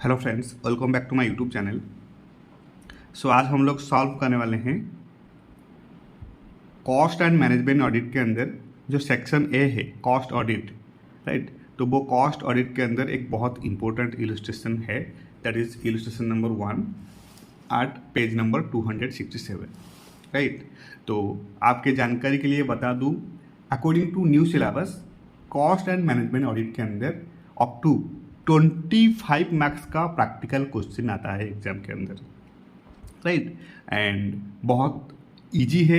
Hello friends, welcome back to my YouTube channel. So आज हम लोग सॉल्व करने वाले हैं कॉस्ट एंड मैनेजमेंट ऑडिट के अंदर जो सेक्शन ए है कॉस्ट ऑडिट, राइट। तो वो कॉस्ट ऑडिट के अंदर एक बहुत इंपॉर्टेंट इलस्ट्रेशन है, that is illustration number 1 at page number 267, right. तो आपके जानकारी के लिए बता दूं, according to new syllabus cost and management audit के अंदर अप टू 25 मार्क्स का प्रैक्टिकल क्वेश्चन आता है एग्जाम के अंदर, राइट। एंड बहुत इजी है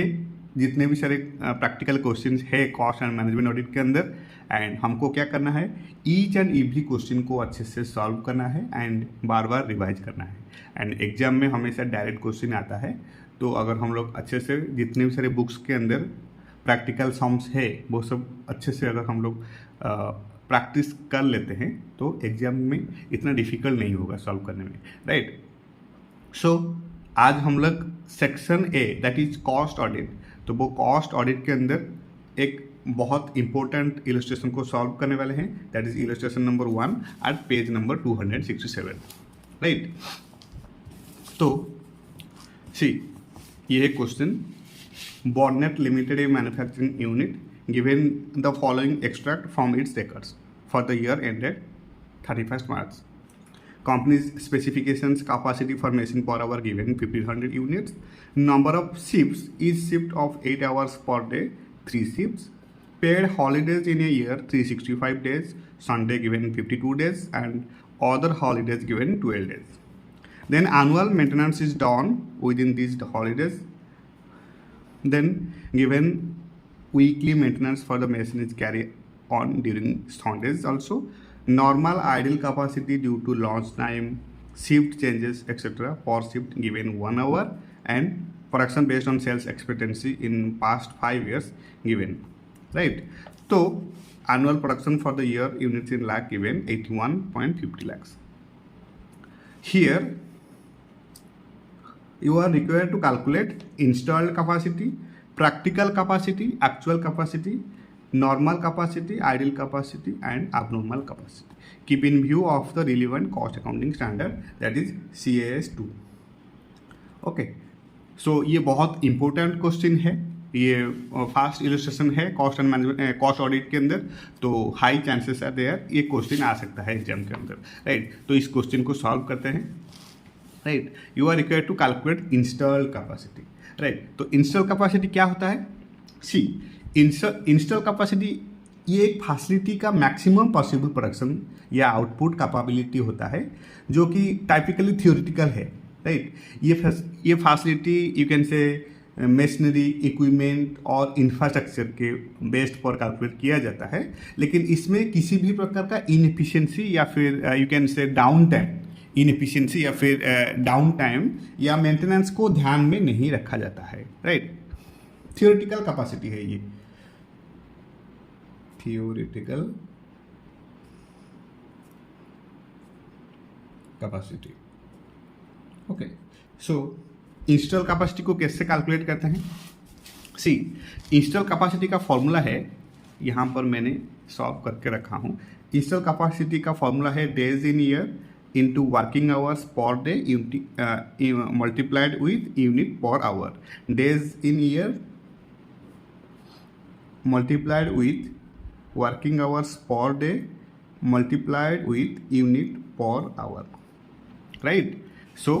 जितने भी सारे प्रैक्टिकल क्वेश्चंस है कॉस्ट एंड मैनेजमेंट ऑडिट के अंदर। एंड हमको क्या करना है, ईच एंड एवरी क्वेश्चन को अच्छे से सॉल्व करना है एंड बार बार रिवाइज करना है। एंड एग्जाम में हमेशा डायरेक्ट क्वेश्चन आता है, तो अगर हम लोग अच्छे से जितने भी सारे बुक्स के अंदर प्रैक्टिकल सम्स है वो सब अच्छे से अगर हम लोग प्रैक्टिस कर लेते हैं तो एग्जाम में इतना डिफिकल्ट नहीं होगा सॉल्व करने में, राइट। सो आज हम लोग section A that is cost audit, तो वो कॉस्ट ऑडिट के अंदर एक बहुत इंपॉर्टेंट इलस्ट्रेशन को सॉल्व करने वाले हैं, that is illustration number 1 at page number 267, right. तो सी ये क्वेश्चन, Bornet limited a manufacturing unit given the following extract from its records for the year ended 31st March. Company's specifications, capacity for machine per hour given 1500 units. Number of shifts, each shift of 8 hours per day, 3 shifts. Paid holidays in a year 365 days, Sunday given 52 days and other holidays given 12 days. Then annual maintenance is done within these holidays. Then given weekly maintenance for the machine is carried on during Sundays also. Normal idle capacity due to launch time, shift changes, etc. per shift given 1 hour, and production based on sales expectancy in past 5 years given, right. So annual production for the year units in lakh given 81.50 lakhs. Here you are required to calculate installed capacity, practical capacity, actual capacity, normal capacity, ideal capacity and abnormal capacity. Keep in view of the relevant cost accounting standard, that is CAS 2. Okay, सो ये बहुत important question है, ये fast illustration है cost and management cost audit के अंदर, तो high chances are there ये question आ सकता है एग्जाम के अंदर, राइट। तो इस क्वेश्चन को सॉल्व करते हैं, right. You are required to calculate install capacity, right. तो इंस्टॉल कैपेसिटी क्या होता है, सी इंस्टॉल कैपेसिटी ये एक फैसिलिटी का मैक्सिमम पॉसिबल प्रोडक्शन या आउटपुट कैपेबिलिटी होता है, जो कि टाइपिकली थियोरिटिकल है, राइट। ये फैसिलिटी यू कैन से मशीनरी, इक्विपमेंट और इंफ्रास्ट्रक्चर के बेस्ड पर कैलकुलेट किया जाता है, लेकिन इसमें किसी भी प्रकार का इनएफिशिएंसी या फिर यू कैन से डाउन टाइम इनएफिशिएंसी या फिर डाउन टाइम या मेंटेनेंस को ध्यान में नहीं रखा जाता है, राइट। थियोरेटिकल कैपेसिटी है ये, थियोरेटिकल कैपेसिटी, ओके। सो इंस्टॉल कैपेसिटी को कैसे कैलकुलेट करते हैं, सी इंस्टॉल कैपेसिटी का फॉर्मूला है, यहाँ पर मैंने सॉल्व करके रखा हूँ। इंस्टॉल कैपेसिटी का फॉर्मूला है days in year into working hours per day multiplied with unit per hour. Days in year multiplied with working hours per day multiplied with unit per hour, right. So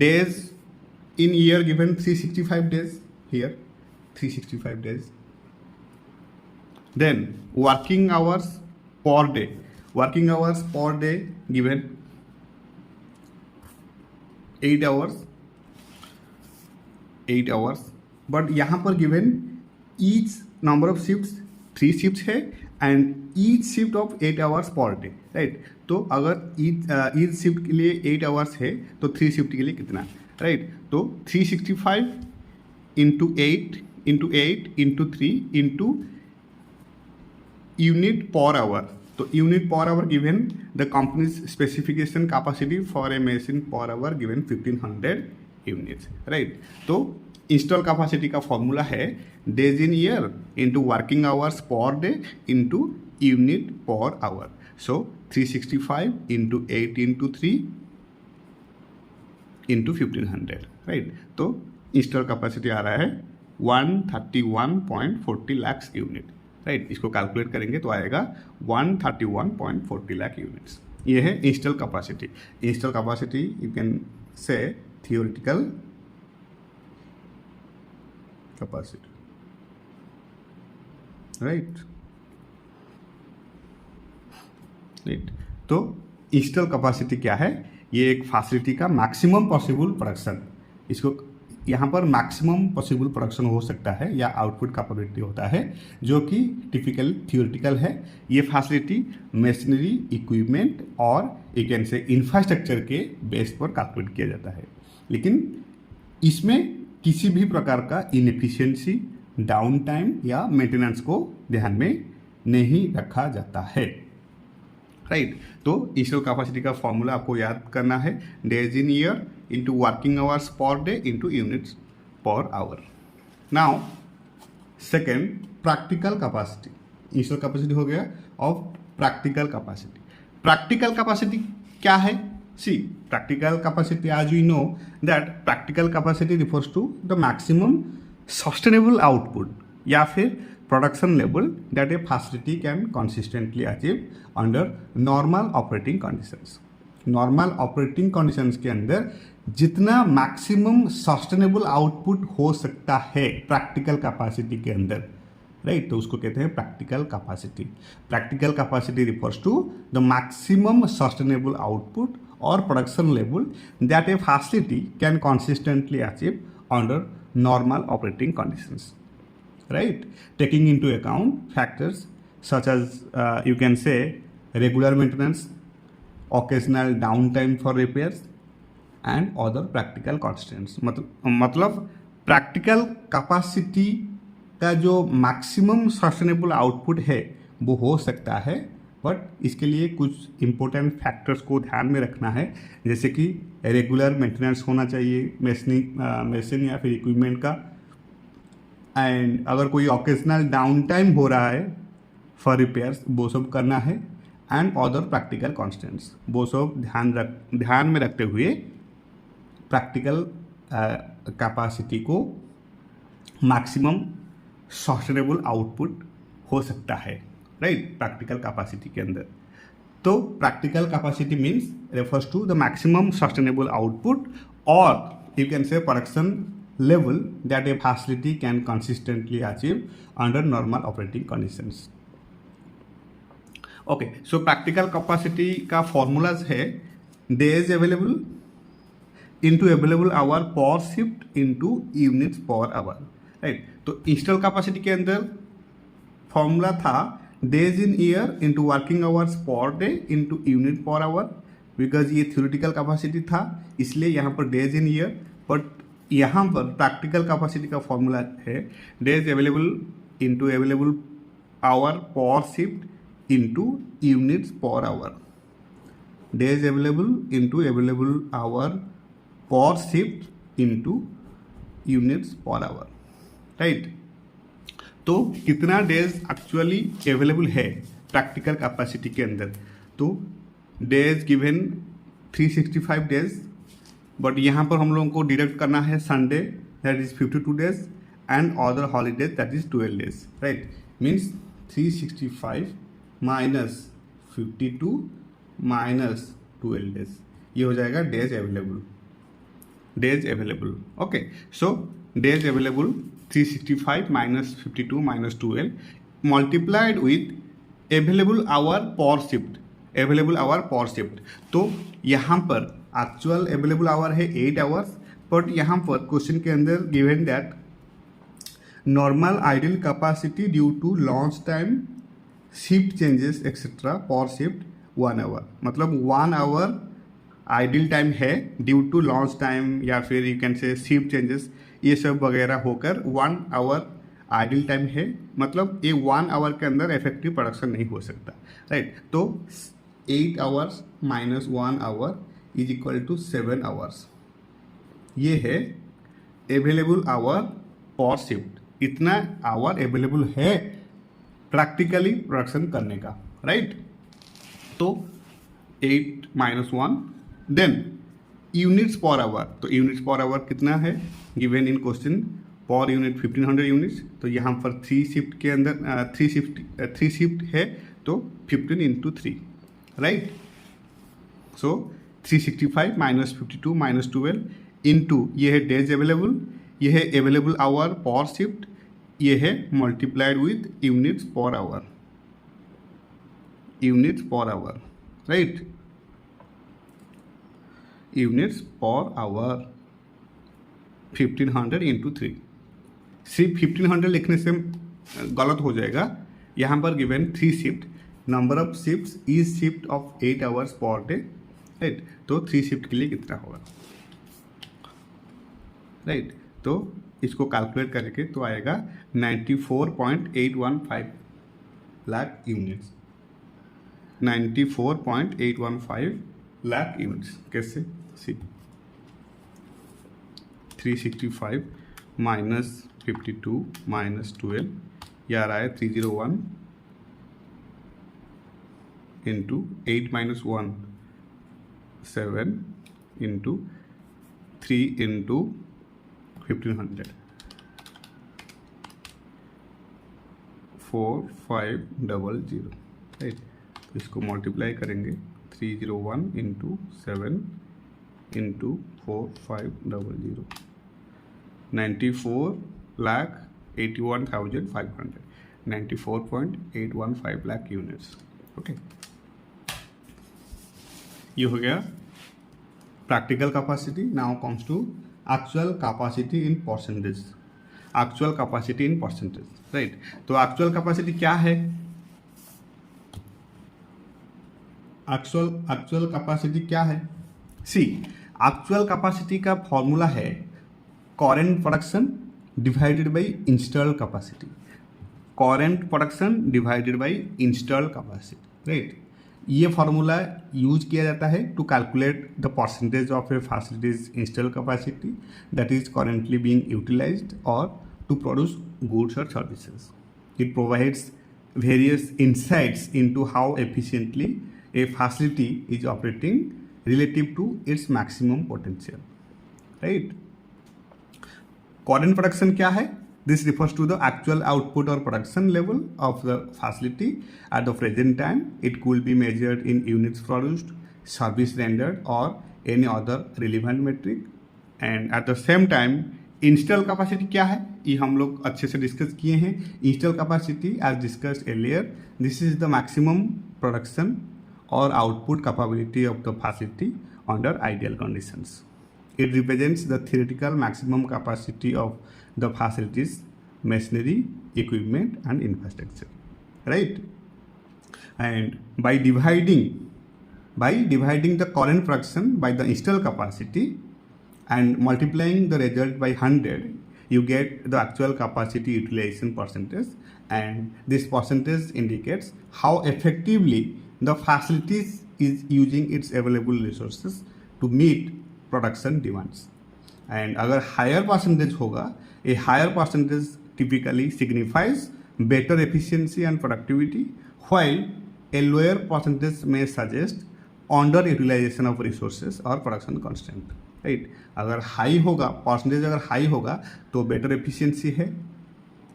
days in year given 365 days, here 365 days. Then working hours per day given 8 hours, but यहाँ पर given each number of shifts 3 shifts है and each shift of 8 hours per day, right. तो अगर each shift के लिए 8 hours है तो 3 shift के लिए कितना, राइट। तो 365 into 8 into 3 into unit per hour, तो unit per hour given the company's specification capacity for a machine per hour given 1500 units, right. तो इंस्टॉल कैपेसिटी का फॉर्मूला है days in year into working hours per day into unit per hour. So 365 into 8 into 3 into 1500, right. तो install capacity आ रहा है 131.40 lakh unit, right. इसको calculate करेंगे तो आएगा 131.40 लाख यूनिट्स। ये है install capacity. Install capacity you can से थियोरेटिकल कैपेसिटी, राइट। तो इंस्टॉल कैपेसिटी क्या है? ये एक फैसिलिटी का मैक्सिमम पॉसिबल प्रोडक्शन, इसको यहाँ पर मैक्सिमम पॉसिबल प्रोडक्शन हो सकता है या आउटपुट कैपेबिलिटी होता है, जो कि टिपिकल थियोरेटिकल है। ये फैसिलिटी मशीनरी, इक्विपमेंट और यू कैन से इंफ्रास्ट्रक्चर के बेस पर कैलकुलेट किया जाता है, लेकिन इसमें किसी भी प्रकार का इनएफिशिएंसी, डाउन टाइम या मेंटेनेंस को ध्यान में नहीं रखा जाता है, राइट। तो इंस्टॉल कैपेसिटी का फॉर्मूला आपको याद करना है, days in year into working hours per day into units per hour. Now second, practical capacity. Install capacity हो गया और प्रैक्टिकल कैपेसिटी। प्रैक्टिकल कैपेसिटी क्या है? See, practical capacity, as we know that practical capacity refers to the maximum sustainable output या फिर production level that a facility can consistently achieve under normal operating conditions. Normal operating conditions के अंदर जितना maximum sustainable output हो सकता है practical capacity के अंदर, राइट, तो उसको कहते हैं practical capacity. Practical capacity refers to the maximum sustainable output और production level that a facility can consistently achieve under normal operating conditions, right, taking into account factors such as you can say regular maintenance, occasional downtime for repairs and other practical constraints। मतलब practical capacity का जो maximum sustainable output है वो हो सकता है, but इसके लिए कुछ इम्पोर्टेंट फैक्टर्स को ध्यान में रखना है, जैसे कि रेगुलर मेंटेनेंस होना चाहिए मशीन या फिर इक्विपमेंट का, एंड अगर कोई ऑकेजनल डाउन टाइम हो रहा है फॉर रिपेयर्स वो सब करना है, एंड अदर प्रैक्टिकल कॉन्स्टेंट्स वो सब ध्यान में रखते हुए प्रैक्टिकल कैपेसिटी को मैक्सिमम सस्टेनेबल आउटपुट हो सकता है, राइट, प्रैक्टिकल कैपेसिटी के अंदर। तो practical capacity means refers to the maximum sustainable output और you can say production level that a facility can consistently achieve under normal operating conditions. Okay, so practical capacity का formulas है days available into available hour per shift into units per hour, right. तो install capacity के अंदर formula था days in year into working hours per day into unit per our, because ये theoretical capacity था इसलिए यहाँ पर डेज इन ईयर, बट यहाँ पर प्रैक्टिकल कैपेसिटी का फॉर्मूला है days available into available hour per shift into units per hour, days available into available hour per shift into units per hour, right. तो कितना डेज एक्चुअली अवेलेबल है practical capacity के अंदर? तो days given 365 days, but यहाँ पर हम लोगों को डिडक्ट करना है Sunday that is 52 days and other holidays that is 12 days, right. Means 365 minus 52 minus 12 days, ये हो जाएगा days available, days available. Okay, so days available 365 minus 52 minus 12 multiplied with available hour per shift, available hour per shift. तो यहाँ पर actual available our है 8 hours, but यहाँ पर question के अंदर given that normal idle capacity due to lunch time, shift changes etcetera per shift 1 hour, मतलब 1 hour idle time है ड्यू टू लॉन्च टाइम या फिर you can say shift changes, ये सब वगैरह होकर 1 आवर आइडल टाइम है, मतलब ये 1 आवर के अंदर इफेक्टिव प्रोडक्शन नहीं हो सकता, राइट। तो 8 hours minus 1 hour is equal to 7 hours, ये है अवेलेबल आवर पर शिफ्ट, इतना आवर अवेलेबल है प्रैक्टिकली प्रोडक्शन करने का, राइट। तो 8 minus 1, then units per hour, तो यूनिट्स पर आवर कितना है given in question, per unit 1500 units, तो यहाँ पर 3 शिफ्ट के अंदर 3 शिफ्ट है तो 15 इंटू 3, राइट। सो 365 माइनस 52 माइनस 12 इंटू ये है डेज अवेलेबल, ये है अवेलेबल आवर पर शिफ्ट, ये है multiplied with units per our, units per hour, right, units per our 1500 into 3। सिर्फ 1500 लिखने से गलत हो जाएगा, यहाँ पर given 3 shift, number of shifts is shift of 8 hours per day, right. तो 3 शिफ्ट के लिए कितना होगा, राइट। तो इसको कैलकुलेट करके तो आएगा 94.815 लाख यूनिट्स, 94.815 लाख यूनिट्स। कैसे, सी 365 माइनस 52 माइनस 12, यह आ रहा है 301 into 8 minus 1 7 into 3 into 1500, 4500, right. तो इसको मल्टीप्लाई करेंगे 301 into 7 into 4500, 94,81,500, 94.815 lakh units, okay. ये हो गया practical capacity. Now comes to actual capacity in percentage, actual capacity in percentage, right. तो एक्चुअल कैपेसिटी क्या है, एक्चुअल कैपेसिटी क्या है, सी एक्चुअल कैपेसिटी का फॉर्मूला है current production divided by installed capacity, current production divided by installed capacity, right. ये formula use किया जाता है to calculate the percentage of a facilities installed capacity that is currently being utilised और to produce goods और services. It provides various insights into how efficiently a facility is operating relative to its maximum potential, right? Current production क्या है? This refers to the actual output or production level of the facility at the present time. It could be measured in units produced, service rendered, or any other relevant metric. And at the same time, install capacity क्या है, ये हम लोग अच्छे से discuss किए हैं। Install capacity as discussed earlier, this is the maximum production और output capability of the facility under ideal conditions. It represents the theoretical maximum capacity of the facilities, machinery, equipment and infrastructure, right. And by dividing the current production by the install capacity and multiplying the result by 100, you get the actual capacity utilization percentage, and this percentage indicates how effectively the facilities is using its available resources to meet production demands. And अगर higher percentage होगा, a higher percentage typically signifies better efficiency and productivity, while a lower percentage may suggest underutilization of resources or production constraint, right. अगर high होगा, percentage अगर high होगा तो better efficiency है,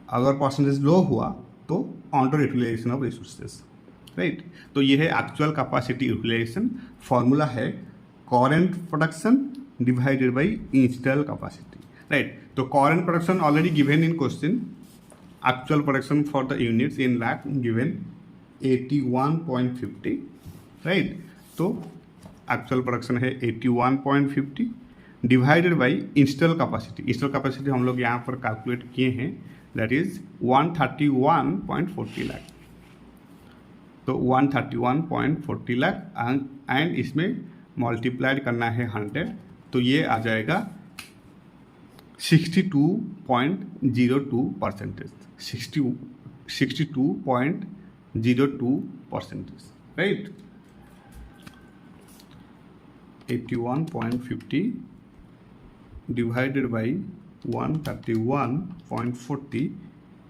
अगर percentage low हुआ तो under utilisation of resources, right. तो ये है एक्चुअल कैपेसिटी यूटिलाइजेशन, फॉर्मूला है current production divided by install capacity, right. तो current production already given in question, actual production for the units in lakh given 81.50, right. तो actual production है 81.50 divided by install capacity. Install capacity हम लोग यहाँ पर calculate किए हैं, दैट इज 131.40 लाख। तो 131.40 लाख एंड इसमें मल्टीप्लाइड करना है 100, तो ये आ जाएगा 62.02%, 62.02%, राइट। 81.50 divided by 131.40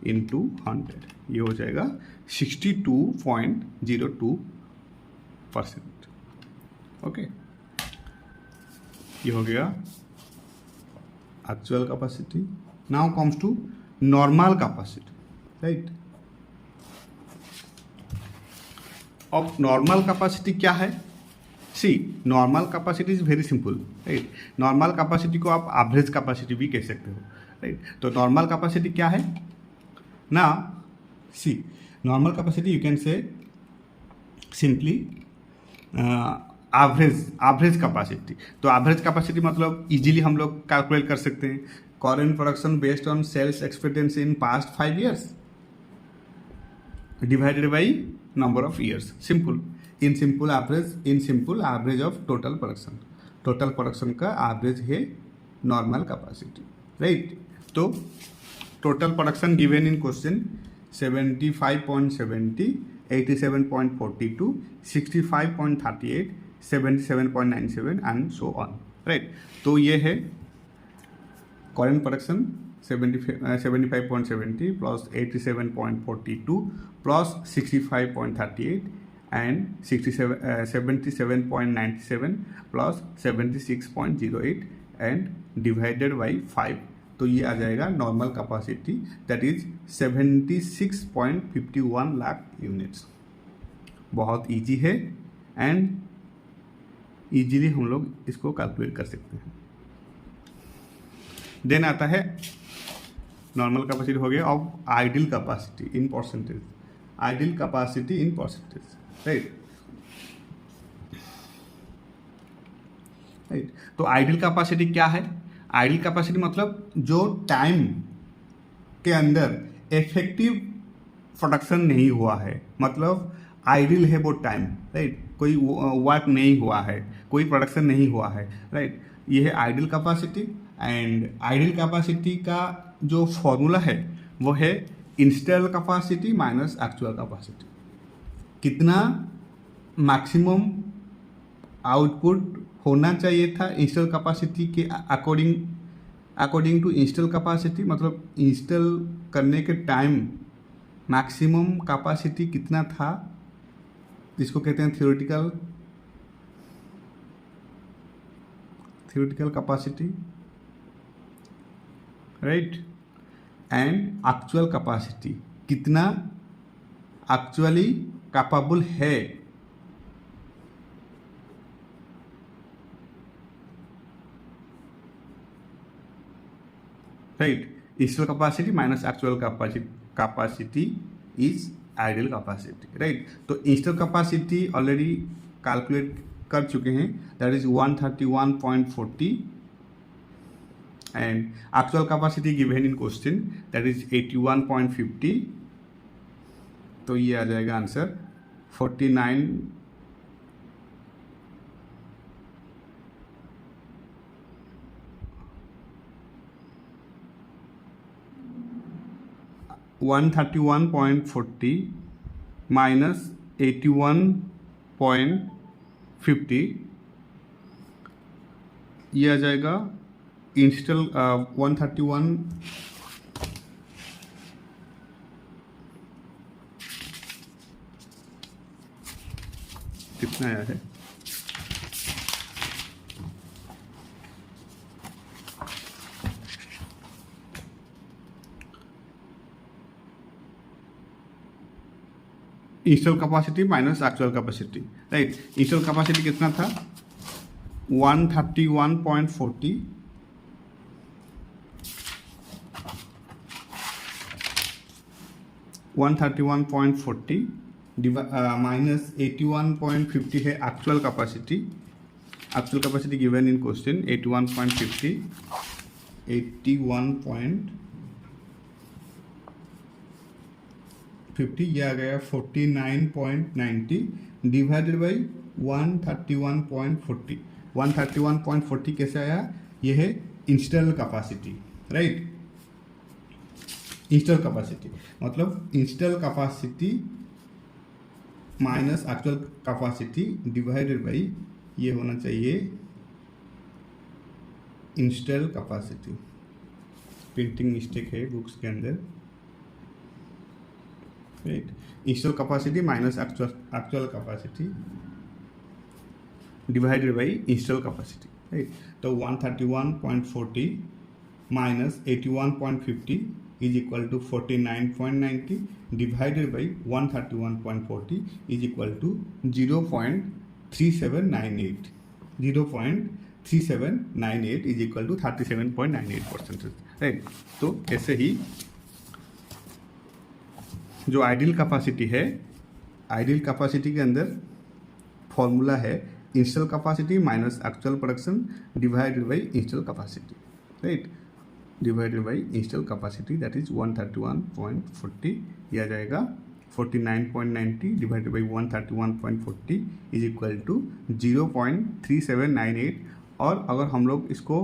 into 100, ये हो जाएगा 62.02%, ओके, ये हो गया actual capacity. Now comes to normal capacity, right. अब नॉर्मल कैपेसिटी क्या है? See, normal capacity is very simple, right. Normal capacity को आप एवरेज कैपेसिटी भी कह सकते हो, राइट. तो नॉर्मल कैपेसिटी क्या है ना? See, normal capacity you can say simply average capacity. तो एवरेज कैपेसिटी मतलब इजीली हम लोग कैलकुलेट कर सकते हैं. Current production based on sales expectancy in past 5 years divided by number of years. Simple. In simple average of total production का average है normal capacity, right. तो total production given in question 75.70, 87.42, 65.38, 77.97 and so on, right. तो ये है current production 75.70 plus 87.42 plus 65.38 and 77.97 plus 76.08 and divided by 5. तो ये आ जाएगा normal capacity, that is 76.51 lakh units. बहुत इजी है एंड इजीली हम लोग इसको कैलकुलेट कर सकते हैं. देन आता है नॉर्मल कैपेसिटी हो गया. अब ideal capacity in percentage, ideal capacity in percentage, right. Right, तो आइडियल कैपेसिटी क्या है? आइडियल कैपेसिटी मतलब जो टाइम के अंदर इफेक्टिव प्रोडक्शन नहीं हुआ है, मतलब आइडियल है वो टाइम, राइट. कोई वर्क नहीं हुआ है, कोई प्रोडक्शन नहीं हुआ है, राइट. ये है ideal capacity. And ideal capacity का जो फॉर्मूला है वो है install capacity minus actual capacity. कितना मैक्सिमम आउटपुट होना चाहिए था इंस्टॉल कैपेसिटी के अकॉर्डिंग टू इंस्टॉल कैपेसिटी, मतलब इंस्टॉल करने के टाइम मैक्सिमम कैपेसिटी कितना था, जिसको कहते हैं theoretical capacity, right. And actual capacity कितना एक्चुअली कैपेबल है, right. Install capacity minus actual capacity is ideal capacity, right. तो इंस्टॉल कैपेसिटी ऑलरेडी कैलकुलेट कर चुके हैं, that is 131.40 and actual capacity given in question that is 81.50. तो ये आ जाएगा आंसर 49 131.40 minus 81.50, ये आ जाएगा इंस्टॉल 131 कितना आया है, install capacity minus actual capacity, right. Install capacity कितना था 131.40 131.40 माइनस 81.50 है actual capacity. Actual capacity given in question 81.50, 81.50 ये आ गया 49.90 डिवाइडेड बाई 131.40. 131.40 कैसे आया? ये है install capacity, right. Install capacity मतलब install capacity minus actual capacity divided by ये होना चाहिए इंस्टॉल कैपेसिटी. प्रिंटिंग मिस्टेक है बुक्स के अंदर, right. Install capacity minus actual capacity divided by install capacity, right. तो 131.40 minus 81.50 is equal to 49.90 divided by 131.40 is equal to 0.3798 0.3798 is equal to 37.98%, right. तो ऐसे ही जो आइडियल कैपेसिटी है, ideal capacity के अंदर फॉर्मूला है install capacity minus actual production divided by install capacity, right, divided by install capacity, that is 131.40 यह आ जाएगा 49.90 divided by 131.40 is equal to 0.3798। और अगर हम लोग इसको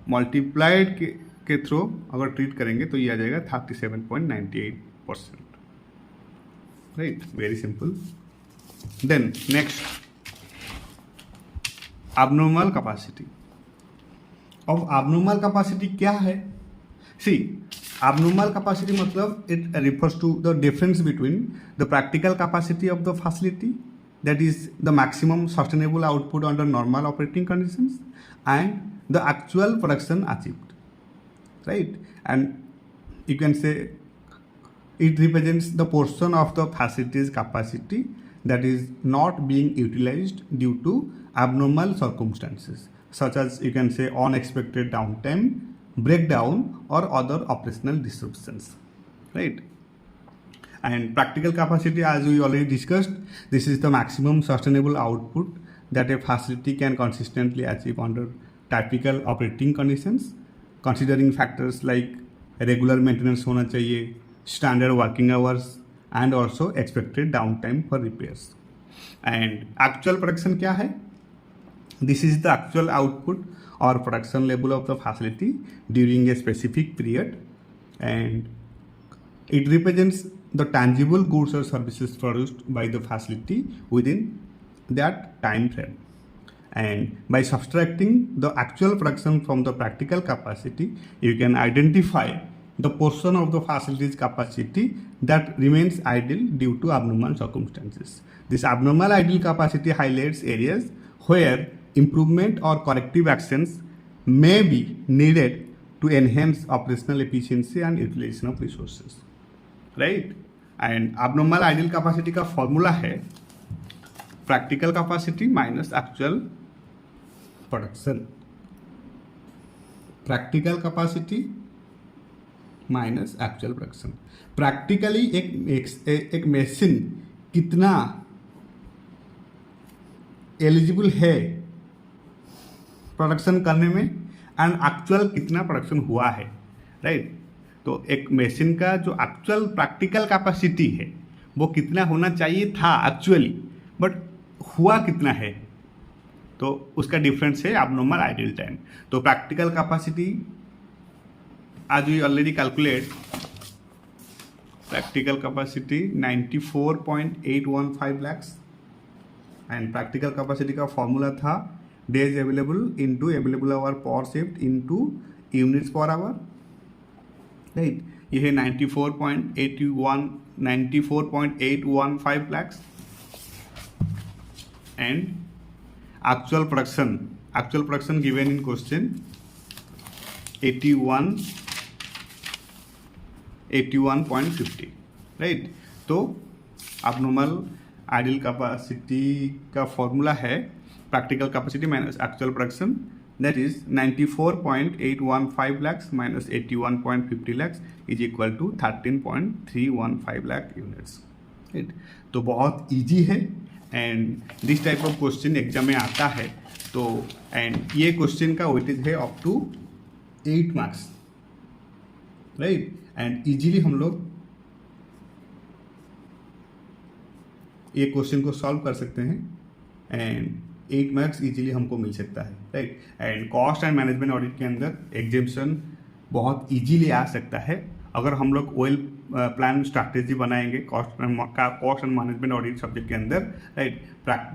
मल्टीप्लाइड के थ्रू अगर ट्रीट करेंगे तो ये आ जाएगा 37.98%, right, very simple. Then next abnormal capacity। अब abnormal capacity क्या है? See, abnormal capacity मतलब it refers to the difference between the practical capacity of the facility, that is the maximum sustainable output under normal operating conditions, and the actual production achieved, right? And you can say it represents the portion of the facility's capacity that is not being utilized due to abnormal circumstances, such as you can say unexpected downtime, breakdown, or other operational disruptions, right? And practical capacity, as we already discussed, this is the maximum sustainable output that a facility can consistently achieve under typical operating conditions, considering factors like regular maintenance होना चाहिए, standard working hours, and also expected downtime for repairs. And actual production क्या है? This is the actual output or production level of the facility during a specific period, and it represents the tangible goods or services produced by the facility within that time frame. And by subtracting the actual production from the practical capacity, you can identify the portion of the facility's capacity that remains idle due to abnormal circumstances. This abnormal idle capacity highlights areas where improvement or corrective actions may be needed to enhance operational efficiency and utilization of resources, right? And abnormal idle capacity का formula है practical capacity minus actual production, practical capacity minus actual production. Practically एक machine कितना eligible है production करने में and actual कितना production हुआ है, राइट। तो एक मशीन का जो एक्चुअल प्रैक्टिकल कैपेसिटी है वो कितना होना चाहिए था एक्चुअली, बट हुआ कितना है, तो उसका डिफरेंस है abnormal idle टाइम। तो practical capacity as we already calculate, practical capacity 94.815 lakhs, and practical capacity का फॉर्मूला था days available into available hour per shift into units per hour, right। ये है 94.815 lakhs, and actual production given in question 81.50, right. तो abnormal ideal capacity का formula है practical capacity minus actual production, that is 94.815 lakhs minus 81.50 lakhs is equal to 13.315 lakh units, right. तो बहुत easy है and this type of question exam में आता है। तो एंड ये क्वेश्चन का वेटेज है up to 8 marks, right. And easily हम लोग ये क्वेश्चन को सॉल्व कर सकते हैं एंड 8 मार्क्स इजीली हमको मिल सकता है, right. And cost and management audit के अंदर एग्जामिशन बहुत इजीली आ सकता है अगर हम लोग वेल प्लान स्ट्रैटेजी बनाएंगे cost and management audit subject के अंदर, राइट।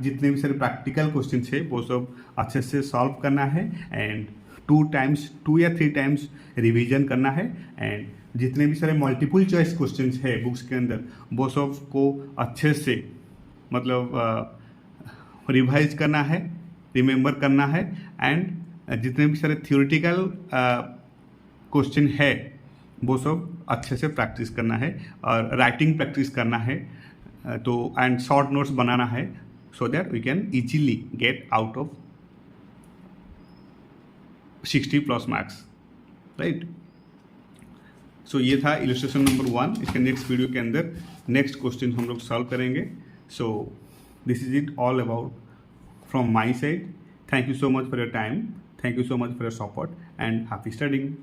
जितने भी सारे प्रैक्टिकल क्वेश्चन है वो सब अच्छे से सॉल्व करना है एंड 2 या 3 टाइम्स रिवीजन करना है, एंड जितने भी सारे मल्टीपल चॉइस क्वेश्चंस है बुक्स के अंदर वो सब को अच्छे से मतलब रिवाइज करना है, रिमेंबर करना है, एंड जितने भी सारे थियोरिटिकल क्वेश्चन है वो सब अच्छे से प्रैक्टिस करना है, और राइटिंग प्रैक्टिस करना है, तो एंड शॉर्ट नोट्स बनाना है, so that we can easily get out of 60+ marks, right. So ये था इलस्ट्रेशन नंबर 1। इसके नेक्स्ट वीडियो के अंदर नेक्स्ट क्वेश्चन हम लोग सॉल्व करेंगे। So this is it all about from my side. Thank you so much for your time, thank you so much for your support, and happy studying.